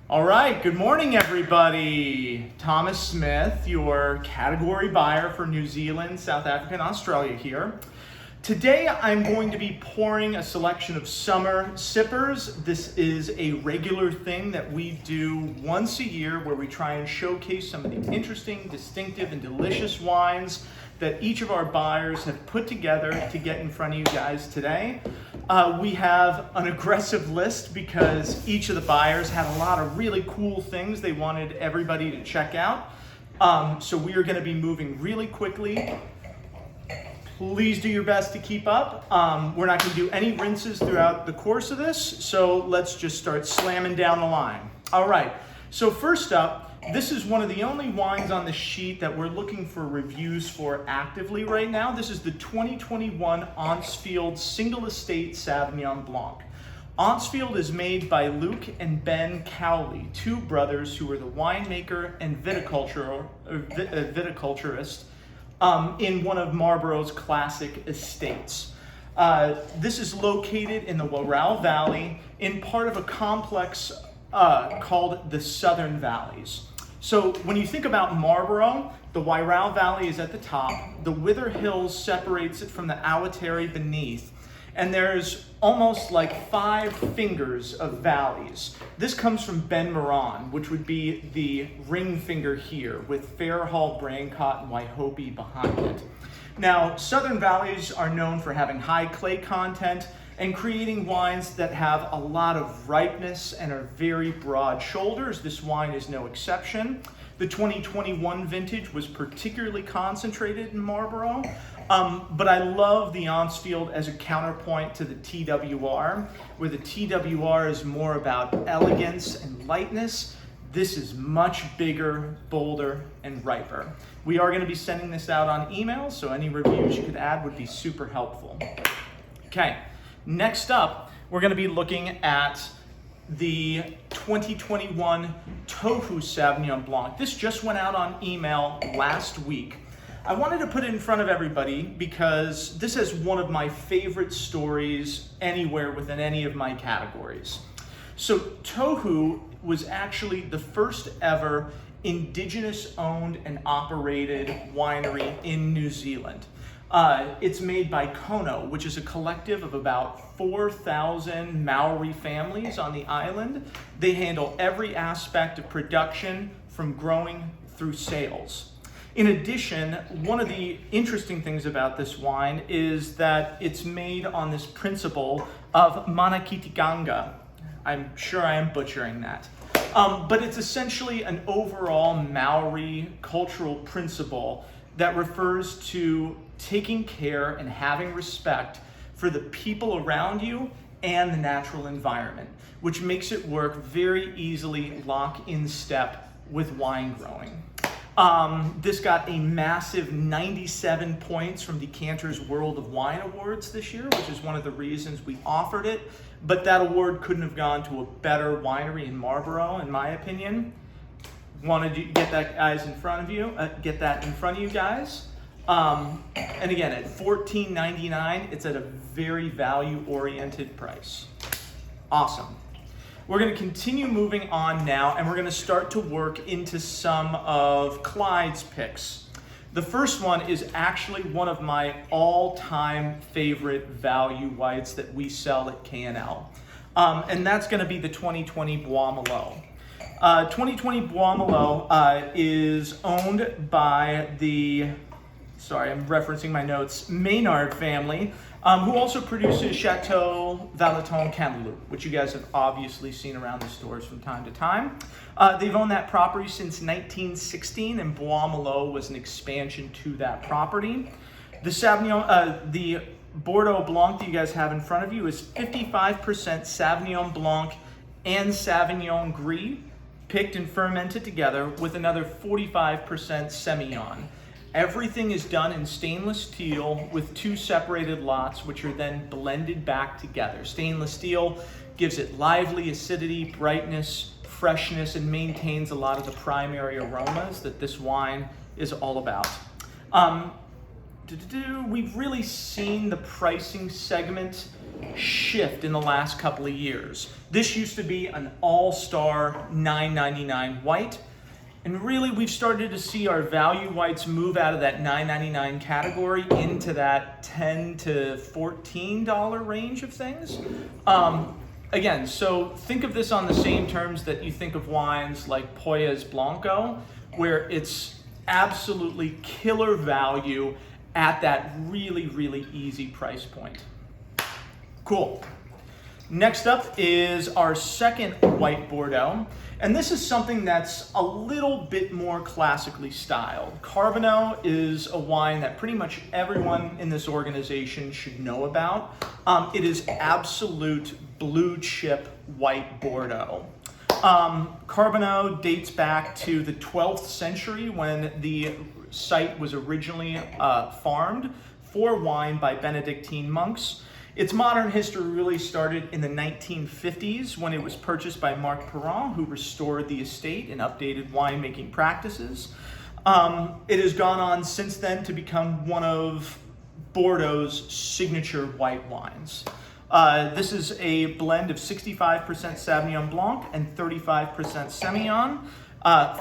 All right, good morning, everybody. Thomas Smith, your category buyer for New Zealand, South Africa, and Australia here. Today, I'm going to be pouring a selection of summer sippers. This is a regular thing that we do once a year where we try and showcase some of the interesting, distinctive, and delicious wines that each of our buyers have put together to get in front of you guys today. We have an aggressive list because each of the buyers had a lot of really cool things they wanted everybody to check out. So we are going to be moving really quickly. Please do your best to keep up. We're not going to do any rinses throughout the course of this, so let's just start slamming down the line. All right, so first up, this is one of the only wines on the sheet that we're looking for reviews for actively right now. This is the 2021 Auntsfield Single Estate Sauvignon Blanc. Auntsfield is made by Luke and Ben Cowley, two brothers who are the winemaker and viticulturist in one of Marlborough's classic estates. This is located in the Wairau Valley in part of a complex called the Southern Valleys. So when you think about Marlborough, the Wairau Valley is at the top, the Wither Hills separates it from the Awateri beneath, and there's almost like 5 fingers of valleys. This comes from Ben Moran, which would be the ring finger here, with Fairhall, Brancott, and Waihope behind it. Now, Southern Valleys are known for having high clay content and creating wines that have a lot of ripeness and are very broad shoulders. This wine is no exception. The 2021 vintage was particularly concentrated in Marlborough, but I love the Auntsfield as a counterpoint to the TWR, where the TWR is more about elegance and lightness. This is much bigger, bolder, and riper. We are going to be sending this out on email, so any reviews you could add would be super helpful. Okay. Next up, we're going to be looking at the 2021 Tohu Sauvignon Blanc. This just went out on email last week. I wanted to put it in front of everybody because this is one of my favorite stories anywhere within any of my categories. So Tohu was actually the first ever indigenous owned and operated winery in New Zealand. It's made by Kono, which is a collective of about 4,000 Maori families on the island. They handle every aspect of production from growing through sales. In addition, one of the interesting things about this wine is that it's made on this principle of Manakitikanga. I'm sure I am butchering that. But it's essentially an overall Maori cultural principle that refers to taking care and having respect for the people around you and the natural environment, which makes it work very easily lock in step with wine growing. This got a massive 97 points from Decanter's World of Wine Awards this year, which is one of the reasons we offered it, but that award couldn't have gone to a better winery in Marlborough, in my opinion. Wanted to get that guys in front of you, get that in front of you guys. And again, at $14.99, it's at a very value-oriented price. Awesome. We're going to continue moving on now, and we're going to start to work into some of Clyde's picks. The first one is actually one of my all-time favorite value whites that we sell at K&L. And that's going to be the 2020 Bois Malo. 2020 Bois Malo is owned by the, I'm referencing my notes, Maynard family, who also produces Chateau Valeton Canteloupe, which you guys have obviously seen around the stores from time to time. They've owned that property since 1916, and Bois Malo was an expansion to that property. The Sauvignon, the Bordeaux Blanc that you guys have in front of you is 55% Sauvignon Blanc and Sauvignon Gris, picked and fermented together with another 45% Semillon. Everything is done in stainless steel with 2 separated lots, which are then blended back together. Stainless steel gives it lively acidity, brightness, freshness, and maintains a lot of the primary aromas that this wine is all about. We've really seen the pricing segment shift in the last couple of years. This used to be an all-star $9.99 white. And really, we've started to see our value whites move out of that $9.99 category into that $10 to $14 range of things. Again, so think of this on the same terms that you think of wines like Poyes Blanco, where it's absolutely killer value at that really, really easy price point. Cool. Next up is our second white Bordeaux. And this is something that's a little bit more classically styled. Carbonneau is a wine that pretty much everyone in this organization should know about. It is absolute blue chip white Bordeaux. Carbonneau dates back to the 12th century when the site was originally farmed for wine by Benedictine monks. Its modern history really started in the 1950s when it was purchased by Marc Perron, who restored the estate and updated winemaking practices. It has gone on since then to become one of Bordeaux's signature white wines. This is a blend of 65% Sauvignon Blanc and 35% Semillon,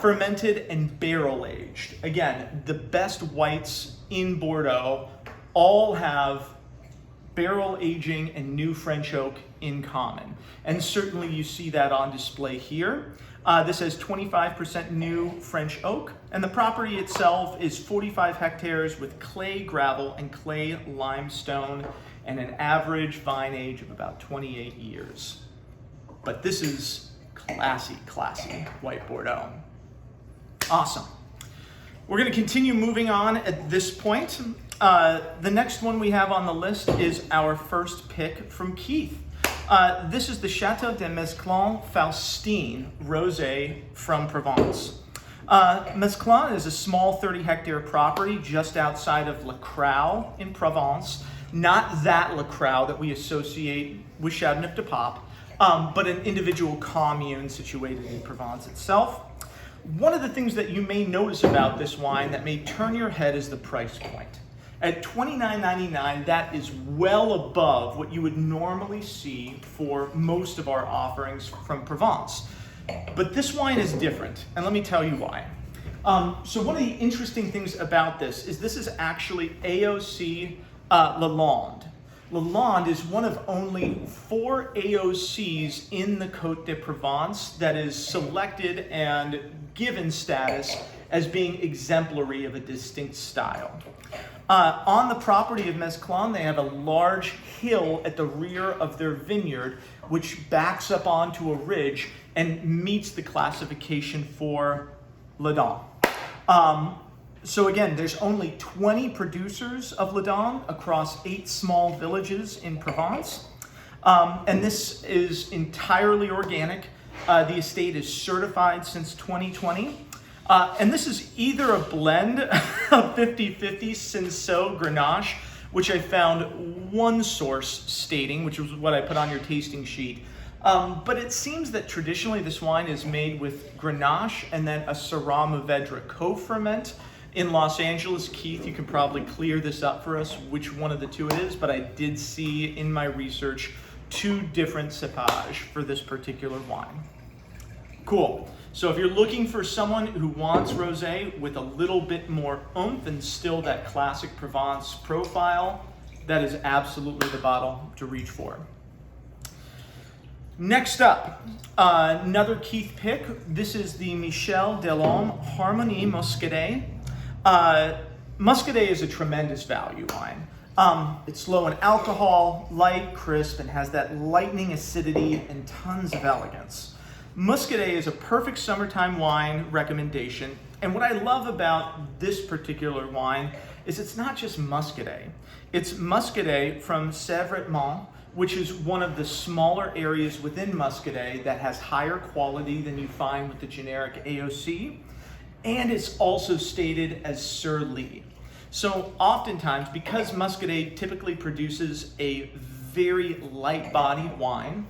fermented and barrel aged. Again, the best whites in Bordeaux all have barrel aging and new French oak in common. And certainly you see that on display here. This has 25% new French oak, and the property itself is 45 hectares with clay gravel and clay limestone and an average vine age of about 28 years. But this is classy, classy white Bordeaux. Awesome. We're going to continue moving on at this point. The next one we have on the list is our first pick from Keith. This is the Chateau de Mesclun Faustine Rosé from Provence. Mesclun is a small 30-hectare property just outside of Le Crau in Provence. Not that Le Crau that we associate with Châteauneuf-du-Pape, but an individual commune situated in Provence itself. One of the things that you may notice about this wine that may turn your head is the price point. At $29.99, that is well above what you would normally see for most of our offerings from Provence. But this wine is different, and let me tell you why. So one of the interesting things about this is actually AOC Lalande. Lalande is one of only 4 AOCs in the Côte de Provence that is selected and given status as being exemplary of a distinct style. On the property of Mesclun, they have a large hill at the rear of their vineyard, which backs up onto a ridge and meets the classification for Ladon. So again, there's only 20 producers of Ladon across 8 small villages in Provence. And this is entirely organic. The estate is certified since 2020. And this is either a blend of 50-50 Cinsault Grenache, which I found one source stating, which was what I put on your tasting sheet. But it seems that traditionally this wine is made with Grenache and then a Syrah Mourvedre co-ferment. In Los Angeles, Keith, you can probably clear this up for us, which one of the two it is, but I did see in my research 2 different cépages for this particular wine. Cool. So if you're looking for someone who wants rosé with a little bit more oomph and still that classic Provence profile, that is absolutely the bottle to reach for. Next up, another Keith pick. This is the Michel Delhomme Harmonie Muscadet. Muscadet is a tremendous value wine. It's low in alcohol, light, crisp, and has that lightning acidity and tons of elegance. Muscadet is a perfect summertime wine recommendation, and what I love about this particular wine is it's not just Muscadet. It's Muscadet from Sèvres-et-Mont, which is one of the smaller areas within Muscadet that has higher quality than you find with the generic AOC, and it's also stated as Sur Lie. So oftentimes, because Muscadet typically produces a very light-bodied wine,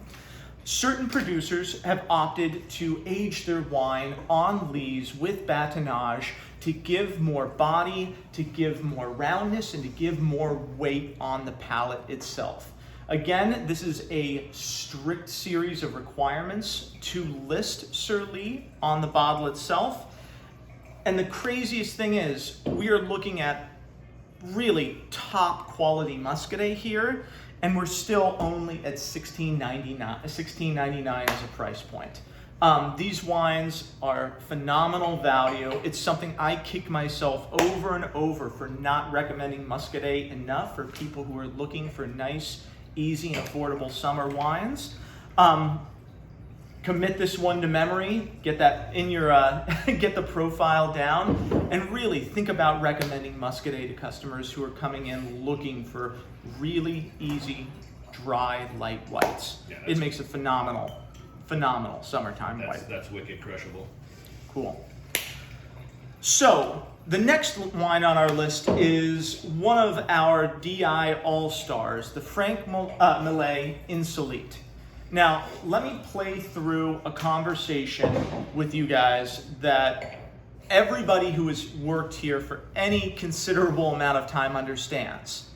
certain producers have opted to age their wine on lees with batonnage to give more body, to give more roundness, and to give more weight on the palate itself. Again, this is a strict series of requirements to list Sur-Lie on the bottle itself. And the craziest thing is, we are looking at really top quality Muscadet here, and we're still only at $16.99 as a price point. These wines are phenomenal value. It's something I kick myself over and over for not recommending Muscadet enough for people who are looking for nice, easy, and affordable summer wines. Commit this one to memory, get that in your, get the profile down, and really think about recommending Muscadet to customers who are coming in looking for really easy, dry, light whites. Yeah, it makes a phenomenal summertime white. That's wicked crushable. Cool. So the next wine on our list is one of our DI All-Stars, the Franck Maillet Insolite. Now, let me play through a conversation with you guys that everybody who has worked here for any considerable amount of time understands.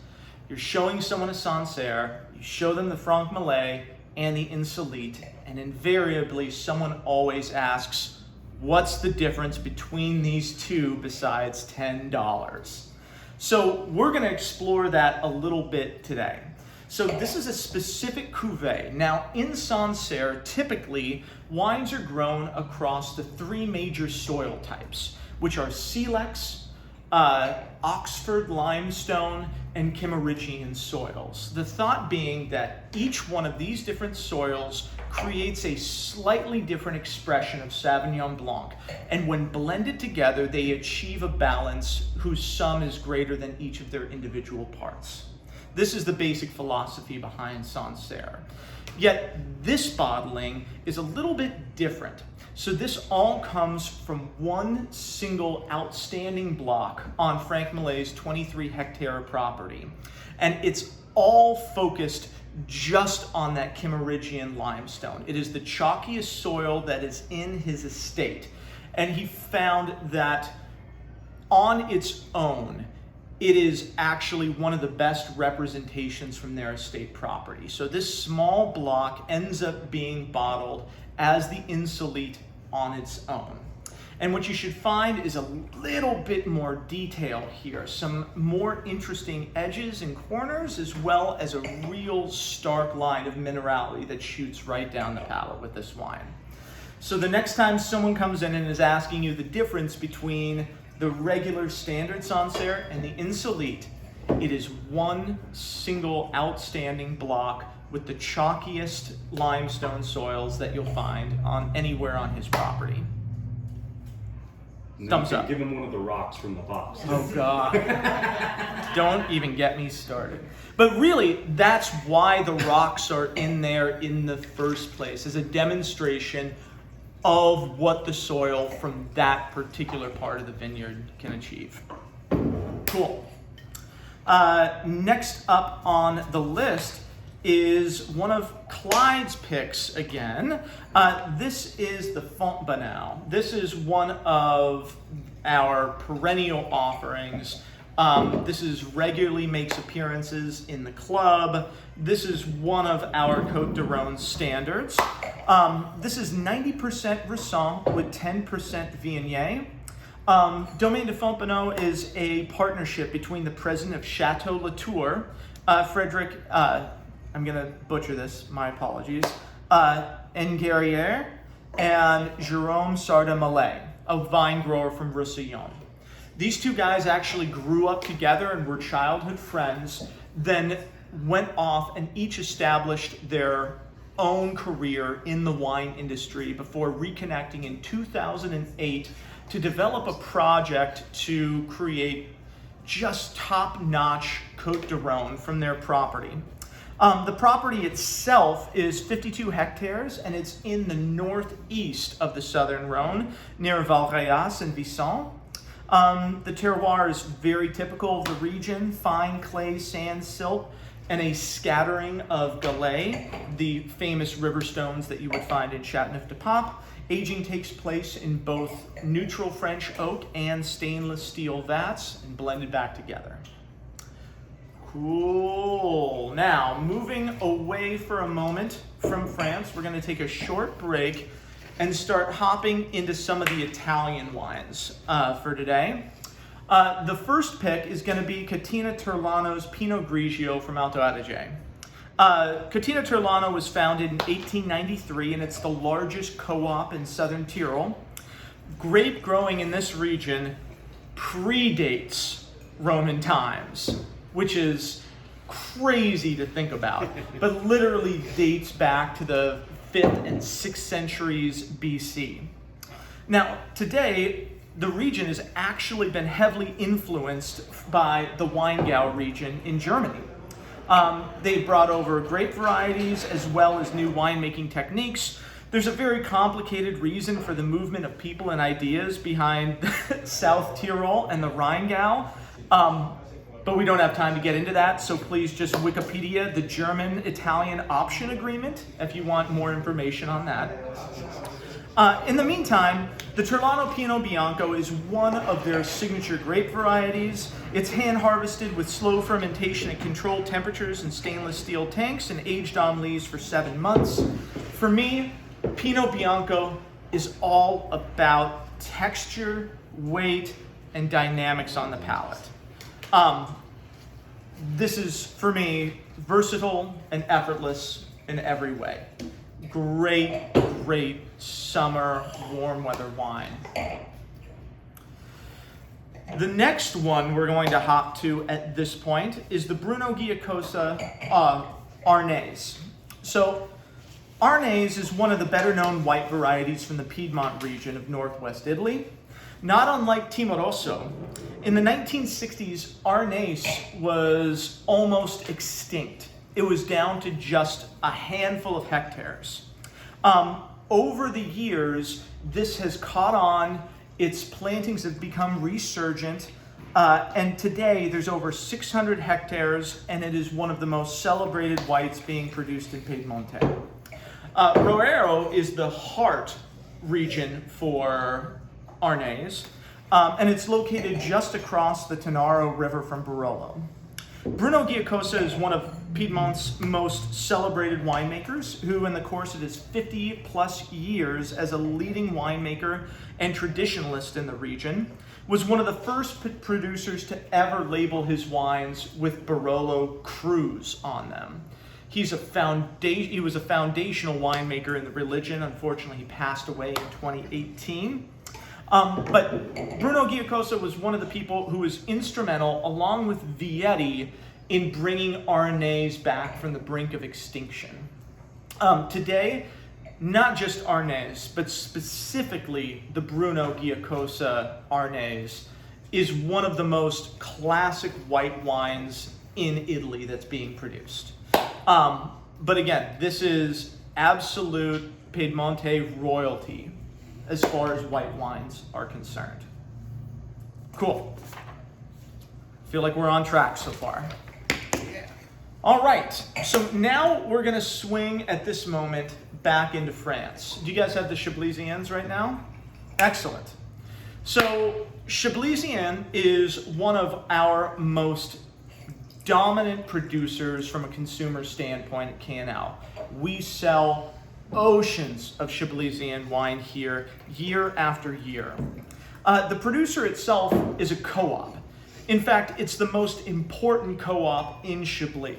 You're showing someone a Sancerre, you show them the Franck Maillet and the Insolite, and invariably someone always asks, what's the difference between these two besides $10? So we're going to explore that a little bit today. So this is a specific cuvee. Now in Sancerre, typically wines are grown across the three major soil types, which are Silex, Oxford limestone, and Kimmeridgian soils. The thought being that each one of these different soils creates a slightly different expression of Sauvignon Blanc, and when blended together, they achieve a balance whose sum is greater than each of their individual parts. This is the basic philosophy behind Sancerre. Yet this bottling is a little bit different. So this all comes from one single outstanding block on Franck Maillet's 23-hectare property. And it's all focused just on that Kimmeridgian limestone. It is the chalkiest soil that is in his estate. And he found that on its own, it is actually one of the best representations from their estate property. So this small block ends up being bottled as the Insolite on its own. And what you should find is a little bit more detail here, some more interesting edges and corners, as well as a real stark line of minerality that shoots right down the palate with this wine. So the next time someone comes in and is asking you the difference between the regular standard Sancerre and the Insolite, it is one single outstanding block with the chalkiest limestone soils that you'll find on anywhere on his property. Thumbs up. Give him one of the rocks from the box. Oh God. Don't even get me started. But really, that's why the rocks are in there in the first place, as a demonstration of what the soil from that particular part of the vineyard can achieve. Cool. Next up on the list is one of Clyde's picks again. This is the Fontbonnel. This is one of our perennial offerings. This is regularly makes appearances in the club. This is one of our Côtes du Rhône standards. This is 90% Roussanne with 10% Viognier. Domaine de Fontbonnel is a partnership between the president of Chateau Latour, Frederic, I'm going to butcher this, my apologies, Enguerrier, and Jérôme Sarda-Mallet, a vine grower from Roussillon. These two guys actually grew up together and were childhood friends, then went off and each established their own career in the wine industry before reconnecting in 2008 to develop a project to create just top-notch Côtes du Rhône from their property. The property itself is 52 hectares and it's in the northeast of the southern Rhône near Valréas and Visson. The terroir is very typical of the region, fine clay, sand, silt, and a scattering of galets, the famous river stones that you would find in Châteauneuf-du-Pape. Aging takes place in both neutral French oak and stainless steel vats and blended back together. Cool. Now, moving away for a moment from France, we're going to take a short break and start hopping into some of the Italian wines for today. The first pick is going to be Catena Terlano's Pinot Grigio from Alto Adige. Catena Terlano was founded in 1893, and it's the largest co-op in southern Tyrol. Grape growing in this region predates Roman times, which is crazy to think about, but literally dates back to the 5th and 6th centuries BC. Now, today, the region has actually been heavily influenced by the Weingau region in Germany. They brought over grape varieties as well as new winemaking techniques. There's a very complicated reason for the movement of people and ideas behind South Tyrol and the Rheingau. But we don't have time to get into that, so please just Wikipedia the German-Italian option agreement if you want more information on that. In the meantime, the Terlano Pinot Bianco is one of their signature grape varieties. It's hand-harvested with slow fermentation at controlled temperatures in stainless steel tanks and aged on lees for 7 months. For me, Pinot Bianco is all about texture, weight, and dynamics on the palate. This is, for me, versatile and effortless in every way. Great, great summer, warm weather wine. The next one we're going to hop to at this point is the Bruno Giacosa Arnese. So, Arnese is one of the better known white varieties from the Piedmont region of northwest Italy. Not unlike Timoroso, in the 1960s, Arnese was almost extinct. It was down to just a handful of hectares. Over the years, this has caught on, its plantings have become resurgent, and today there's over 600 hectares, and it is one of the most celebrated whites being produced in Piedmonte. Roero is the heart region for Arnese, and it's located just across the Tanaro River from Barolo. Bruno Giacosa is one of Piedmont's most celebrated winemakers, who in the course of his 50 plus years as a leading winemaker and traditionalist in the region, was one of the first producers to ever label his wines with Barolo Cruz on them. He was a foundational winemaker in the religion. Unfortunately, he passed away in 2018. But Bruno Giacosa was one of the people who was instrumental, along with Vietti, in bringing Arnese back from the brink of extinction. Today, not just Arnese, but specifically the Bruno Giacosa Arnese, is one of the most classic white wines in Italy that's being produced. But again, this is absolute Piedmonte royalty as far as white wines are concerned. Cool. Feel like we're on track so far. Yeah. All right, so now we're gonna swing at this moment back into France. Do you guys have the Chablisiens right now? Excellent. So Chablisiens is one of our most dominant producers from a consumer standpoint at K&L. We sell oceans of Chablisien wine here, year after year. The producer itself is a co-op. In fact, it's the most important co-op in Chablis.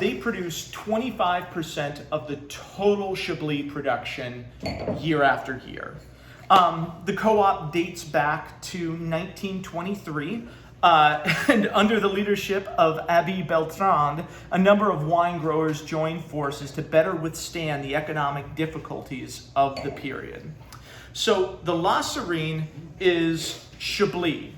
They produce 25% of the total Chablis production year after year. The co-op dates back to 1923. And under the leadership of Abby Beltrand, a number of wine growers joined forces to better withstand the economic difficulties of the period. So the La Serene is Chablis.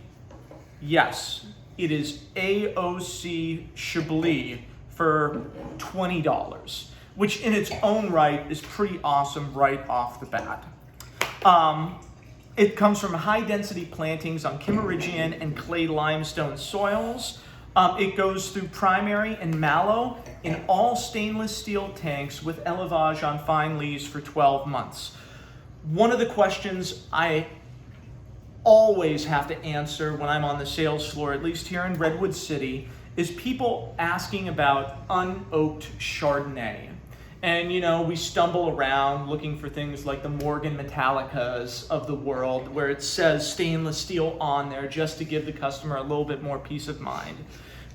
Yes, it is AOC Chablis for $20, which in its own right is pretty awesome right off the bat. It comes from high-density plantings on Kimmeridgian and clay limestone soils. It goes through primary and mallow in all stainless steel tanks with élevage on fine leaves for 12 months. One of the questions I always have to answer when I'm on the sales floor, at least here in Redwood City, is people asking about unoaked Chardonnay. And we stumble around looking for things like the Morgan Metallicas of the world, where it says stainless steel on there just to give the customer a little bit more peace of mind.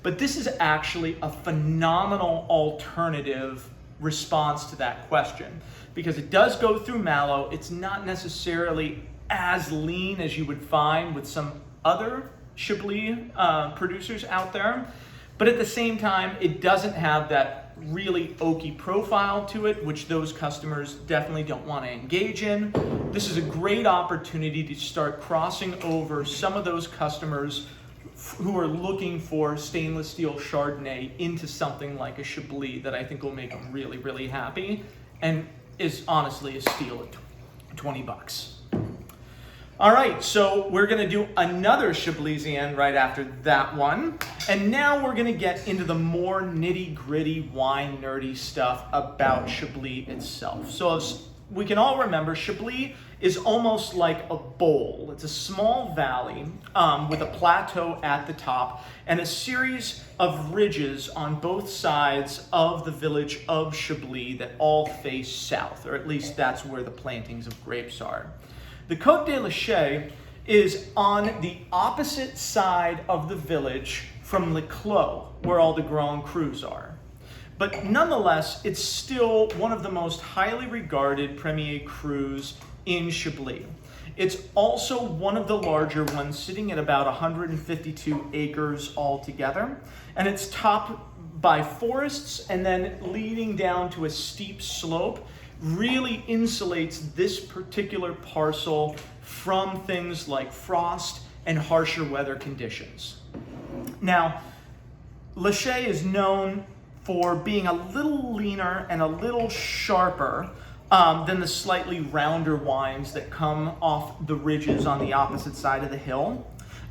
But this is actually a phenomenal alternative response to that question, because it does go through mallow. It's not necessarily as lean as you would find with some other Chablis producers out there, but at the same time, it doesn't have that really oaky profile to it, which those customers definitely don't want to engage in. This is a great opportunity to start crossing over some of those customers who are looking for stainless steel Chardonnay into something like a Chablis that I think will make them really, really happy, and is honestly a steal at 20 bucks. All right, so we're gonna do another Chablisian right after that one. And now we're gonna get into the more nitty-gritty wine nerdy stuff about Chablis itself. So as we can all remember, Chablis is almost like a bowl. It's a small valley with a plateau at the top and a series of ridges on both sides of the village of Chablis that all face south, or at least that's where the plantings of grapes are. The Côte de Lachey is on the opposite side of the village from Le Clos, where all the Grand Crus are. But nonetheless, it's still one of the most highly regarded Premier Crus in Chablis. It's also one of the larger ones, sitting at about 152 acres altogether, and it's topped by forests and then leading down to a steep slope. Really insulates this particular parcel from things like frost and harsher weather conditions. Now, Lachey is known for being a little leaner and a little sharper than the slightly rounder wines that come off the ridges on the opposite side of the hill.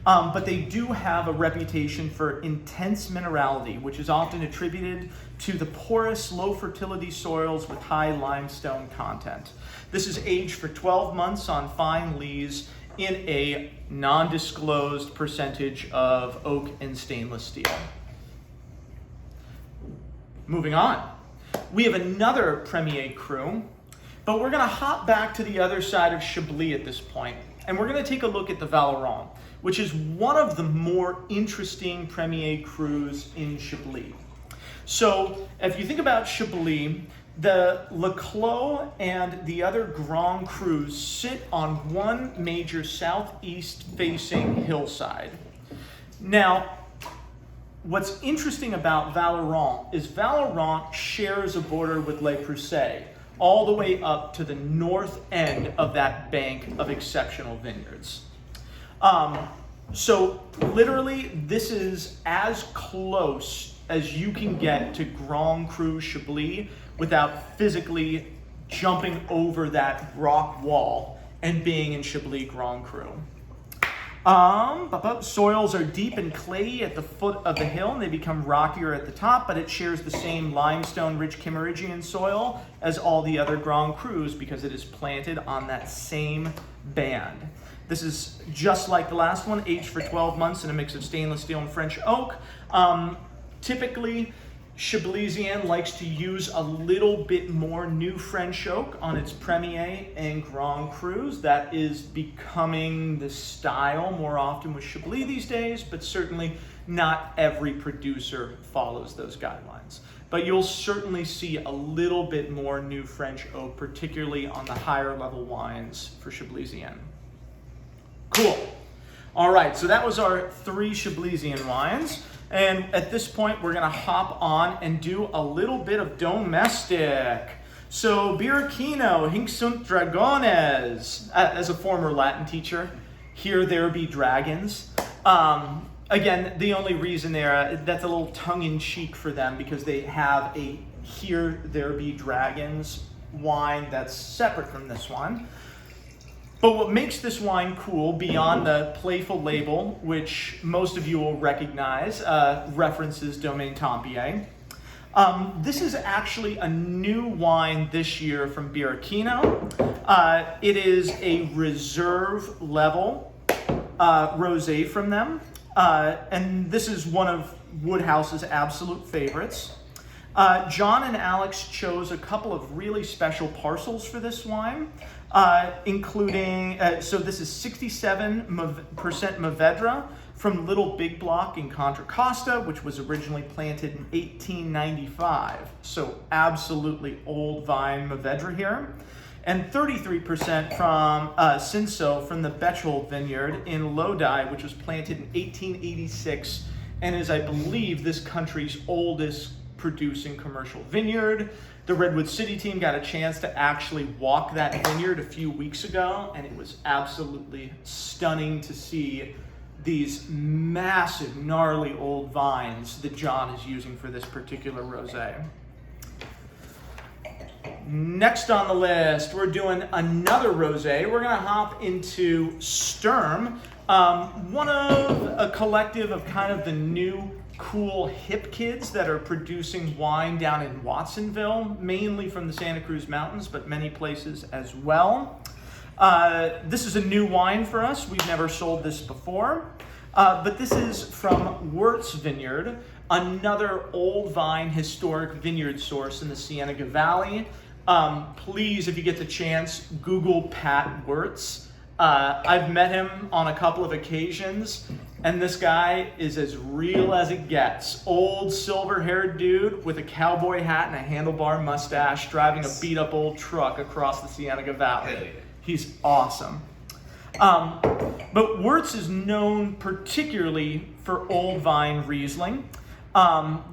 But they do have a reputation for intense minerality, which is often attributed to the porous, low fertility soils with high limestone content. This is aged for 12 months on fine lees in a non-disclosed percentage of oak and stainless steel. Moving on, we have another Premier Cru, but we're gonna hop back to the other side of Chablis at this point, and we're gonna take a look at the Valeron, which is one of the more interesting Premier Crus in Chablis. So if you think about Chablis, the Le Clos and the other Grand Crus sit on one major southeast facing hillside. Now, what's interesting about Valeron is Valeron shares a border with Le Preussé all the way up to the north end of that bank of exceptional vineyards. So literally, this is as close as you can get to Grand Cru Chablis without physically jumping over that rock wall and being in Chablis Grand Cru. Soils are deep and clayey at the foot of the hill, and they become rockier at the top, but it shares the same limestone-rich Kimmeridgian soil as all the other Grand Crus because it is planted on that same band. This is just like the last one, aged for 12 months in a mix of stainless steel and French oak. Typically, Chablisian likes to use a little bit more new French oak on its Premier and Grand Crus. That is becoming the style more often with Chablis these days, but certainly not every producer follows those guidelines. But you'll certainly see a little bit more new French oak, particularly on the higher level wines for Chablisian. Cool. All right, so that was our 3 Chablisian wines. And at this point, we're gonna hop on and do a little bit of domestic. So, Birichino, Hinc sunt dragones. As a former Latin teacher, here there be dragons. Again, the only reason that's a little tongue-in-cheek for them because they have a here there be dragons wine that's separate from this one. But what makes this wine cool, beyond the playful label, which most of you will recognize, references Domaine Tempier, this is actually a new wine this year from Birichino. It is a reserve level rosé from them. And this is one of Woodhouse's absolute favorites. John and Alex chose a couple of really special parcels for this wine, including, so this is 67% Mourvedre from Little Big Block in Contra Costa, which was originally planted in 1895. So absolutely old vine Mourvedre here. And 33% from Cinsault from the Betchhold Vineyard in Lodi, which was planted in 1886 and is, I believe, this country's oldest producing commercial vineyard. The Redwood City team got a chance to actually walk that vineyard a few weeks ago, and it was absolutely stunning to see these massive, gnarly old vines that John is using for this particular rosé. Next on the list, we're doing another rosé. We're gonna hop into Sturm, one of a collective of kind of the new cool hip kids that are producing wine down in Watsonville, mainly from the Santa Cruz Mountains, but many places as well. This is a new wine for us. We've never sold this before, but this is from Wurtz Vineyard, another old vine historic vineyard source in the Cienega Valley. Please, if you get the chance, Google Pat Wurtz. I've met him on a couple of occasions, and this guy is as real as it gets. Old silver-haired dude with a cowboy hat and a handlebar mustache driving a beat-up old truck across the Cienega Valley. He's awesome. But Wurtz is known particularly for old vine Riesling.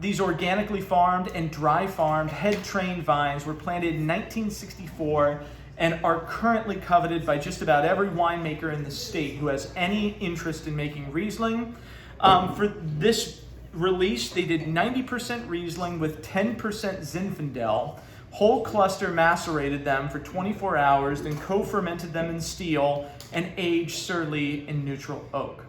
These organically farmed and dry farmed head-trained vines were planted in 1964 and are currently coveted by just about every winemaker in the state who has any interest in making Riesling. For this release, they did 90% Riesling with 10% Zinfandel. Whole cluster macerated them for 24 hours, then co-fermented them in steel and aged surly in neutral oak.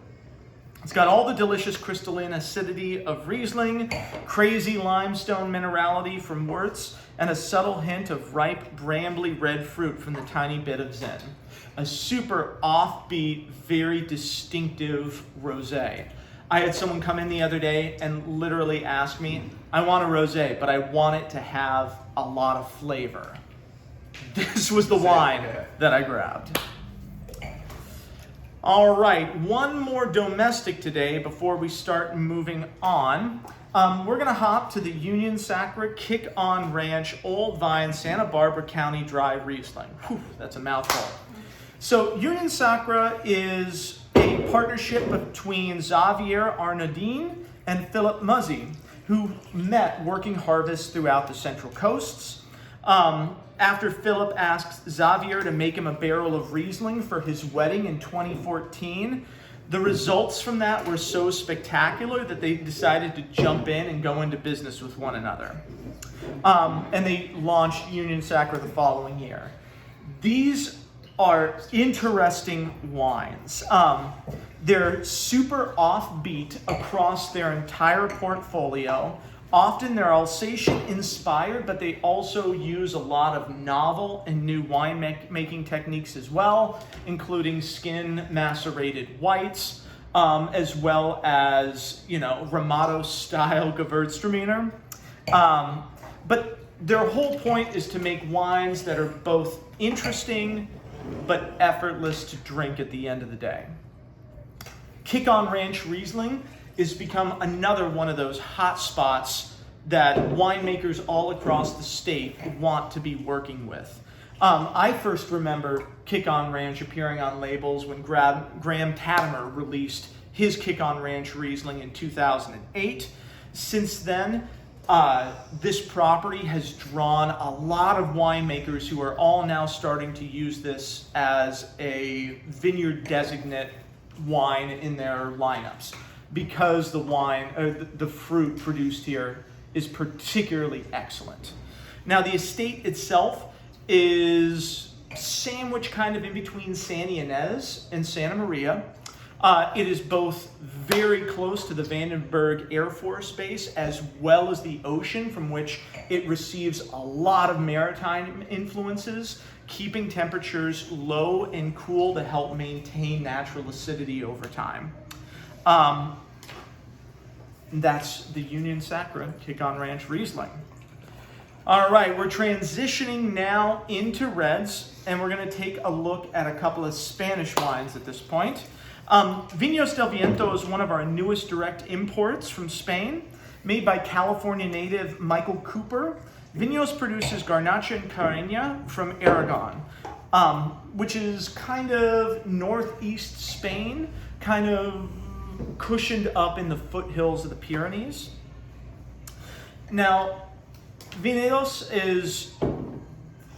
It's got all the delicious crystalline acidity of Riesling, crazy limestone minerality from Wurtz, and a subtle hint of ripe, brambly red fruit from the tiny bit of Zin. A super offbeat, very distinctive rosé. I had someone come in the other day and literally ask me, I want a rosé, but I want it to have a lot of flavor. This was the wine that I grabbed. All right, one more domestic today before we start moving on. We're gonna hop to the Union Sacra Kick On Ranch Old Vine Santa Barbara County Dry Riesling. Whew, that's a mouthful. So Union Sacra is a partnership between Xavier Arnaudin and Philip Muzzy, who met working harvests throughout the Central Coasts. After Philip asked Xavier to make him a barrel of Riesling for his wedding in 2014, the results from that were so spectacular that they decided to jump in and go into business with one another. And they launched Union Sacra the following year. These are interesting wines. They're super offbeat across their entire portfolio. Often they're Alsatian inspired, but they also use a lot of novel and new making techniques as well, including skin macerated whites, as well as, Ramato style Gewürztraminer. But their whole point is to make wines that are both interesting but effortless to drink at the end of the day. Kick On Ranch Riesling has become another one of those hot spots that winemakers all across the state want to be working with. I first remember Kick On Ranch appearing on labels when Graham Tatimer released his Kick On Ranch Riesling in 2008. Since then, this property has drawn a lot of winemakers who are all now starting to use this as a vineyard designate wine in their lineups, because the fruit produced here is particularly excellent. Now, the estate itself is sandwiched kind of in between Santa Ynez and Santa Maria. It is both very close to the Vandenberg Air Force Base as well as the ocean, from which it receives a lot of maritime influences, keeping temperatures low and cool to help maintain natural acidity over time. That's the Union Sacra Kick-On Ranch Riesling. All right, we're transitioning now into reds, and we're going to take a look at a couple of Spanish wines at this point. Viños del Viento is one of our newest direct imports from Spain, made by California native Michael Cooper. Viños produces Garnacha and Carenya from Aragon, which is kind of northeast Spain, kind of cushioned up in the foothills of the Pyrenees. Now, Viñedos is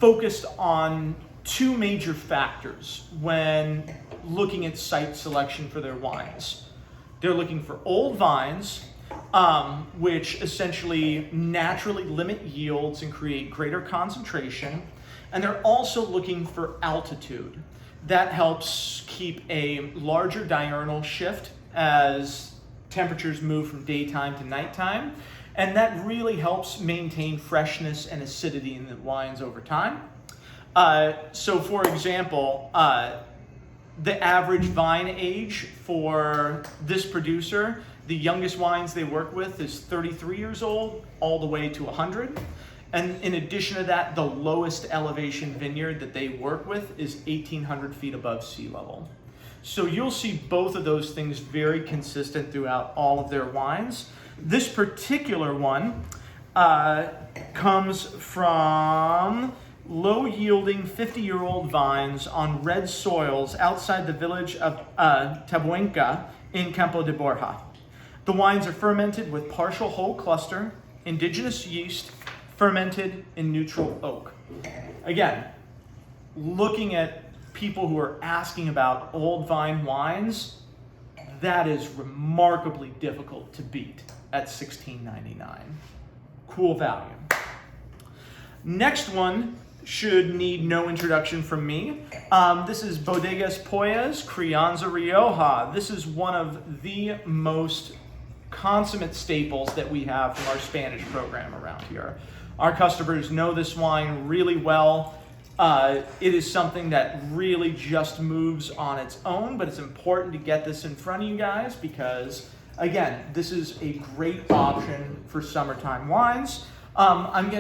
focused on two major factors when looking at site selection for their wines. They're looking for old vines, which essentially naturally limit yields and create greater concentration. And they're also looking for altitude. That helps keep a larger diurnal shift as temperatures move from daytime to nighttime. And that really helps maintain freshness and acidity in the wines over time. So for example, the average vine age for this producer, the youngest wines they work with is 33 years old, all the way to 100. And in addition to that, the lowest elevation vineyard that they work with is 1,800 feet above sea level. So you'll see both of those things very consistent throughout all of their wines. This particular one comes from low-yielding 50-year-old vines on red soils outside the village of Tabuenca in Campo de Borja. The wines are fermented with partial whole cluster, indigenous yeast, fermented in neutral oak. Again, looking at people who are asking about old vine wines, that is remarkably difficult to beat at $16.99. Cool value. Next one should need no introduction from me. This is Bodegas Poyas Crianza Rioja. This is one of the most consummate staples that we have from our Spanish program around here. Our customers know this wine really well. It is something that really just moves on its own, but it's important to get this in front of you guys because, again, this is a great option for summertime wines. I'm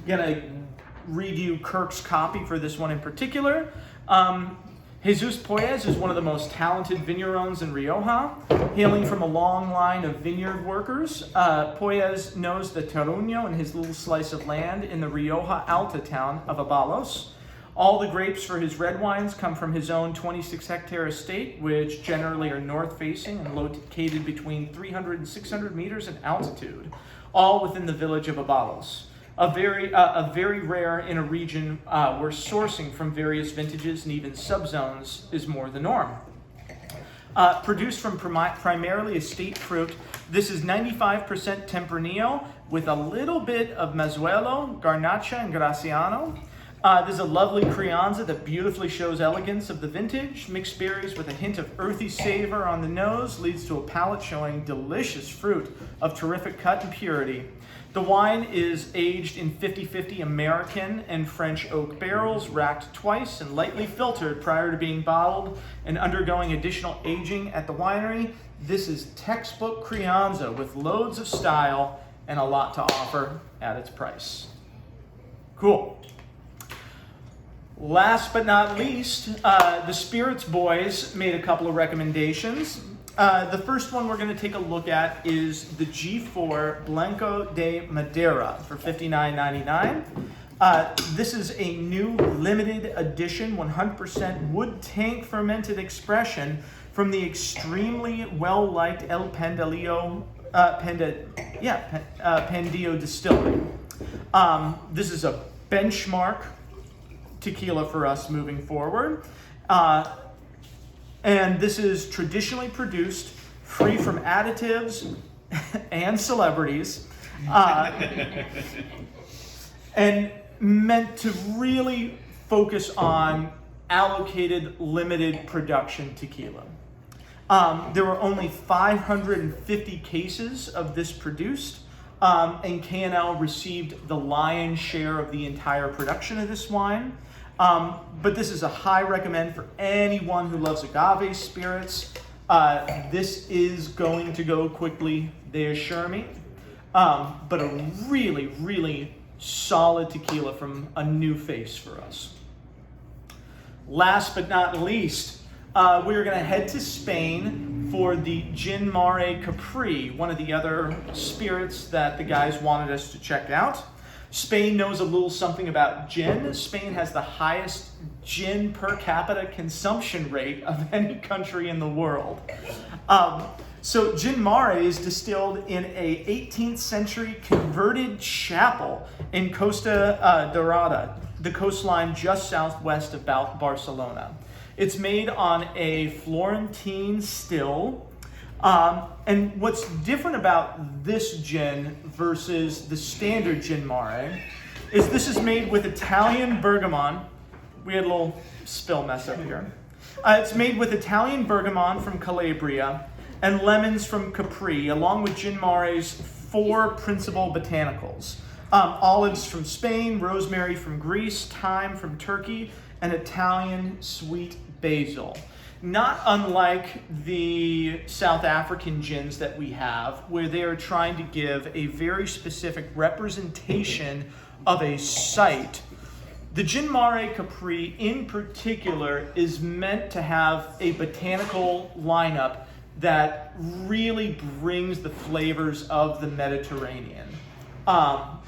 gonna read you Kirk's copy for this one in particular. Jesus Poyas is one of the most talented vignerons in Rioja. Hailing from a long line of vineyard workers, Poyas knows the terruño and his little slice of land in the Rioja Alta town of Abalos. All the grapes for his red wines come from his own 26-hectare estate, which generally are north-facing and located between 300 and 600 meters in altitude, all within the village of Abalos. A very rare in a region where sourcing from various vintages and even subzones is more the norm. Produced from primarily estate fruit, this is 95% Tempranillo with a little bit of Mazuelo, Garnacha, and Graciano. There's a lovely Crianza that beautifully shows elegance of the vintage. Mixed berries with a hint of earthy savor on the nose leads to a palate showing delicious fruit of terrific cut and purity. The wine is aged in 50-50 American and French oak barrels, racked twice and lightly filtered prior to being bottled and undergoing additional aging at the winery. This is textbook Crianza with loads of style and a lot to offer at its price. Cool. Last but not least, the Spirits Boys made a couple of recommendations. The first one we're going to take a look at is the G4 Blanco de Madera for $59.99. This is a new limited edition 100% wood tank fermented expression from the extremely well-liked El Pandillo Distillery. This is a benchmark tequila for us moving forward. And this is traditionally produced free from additives and celebrities, and meant to really focus on allocated limited production tequila. There were only 550 cases of this produced, and K&L received the lion's share of the entire production of this wine. But this is a high recommend for anyone who loves agave spirits. This is going to go quickly, they assure me. But a really, really solid tequila from a new face for us. Last but not least, we're going to head to Spain for the Gin Mare Capri, one of the other spirits that the guys wanted us to check out. Spain knows a little something about gin. Spain has the highest gin per capita consumption rate of any country in the world. So Gin Mare is distilled in a 18th century converted chapel in Costa Dorada, the coastline just southwest of Barcelona. It's made on a Florentine still. And what's different about this gin versus the standard Gin Mare is this is made with Italian bergamot. We had a little spill mess up here. It's made with Italian bergamot from Calabria and lemons from Capri, along with Gin Mare's 4 principal botanicals. Olives from Spain, rosemary from Greece, thyme from Turkey, and Italian sweet basil. Not unlike the South African gins that we have, where they are trying to give a very specific representation of a site. The Gin Mare Capri in particular is meant to have a botanical lineup that really brings the flavors of the Mediterranean.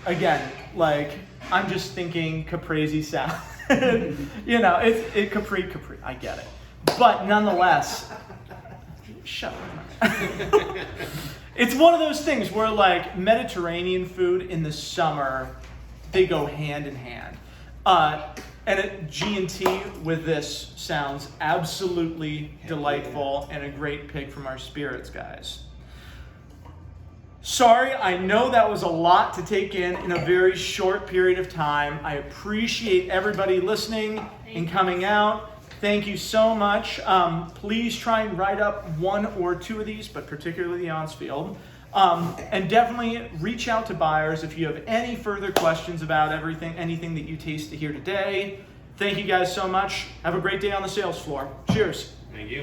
Again, like, I'm just thinking caprese salad. You know, it's Capri, I get it. But nonetheless, shut up. It's one of those things where, like, Mediterranean food in the summer, they go hand in hand. And at G&T with this sounds absolutely delightful and a great pick from our spirits guys. Sorry, I know that was a lot to take in a very short period of time. I appreciate everybody listening and coming out. Thank you so much. Please try and write up 1 or 2 of these, but particularly the Onsfield. And definitely reach out to buyers if you have any further questions about anything that you tasted here today. Thank you guys so much. Have a great day on the sales floor. Cheers. Thank you.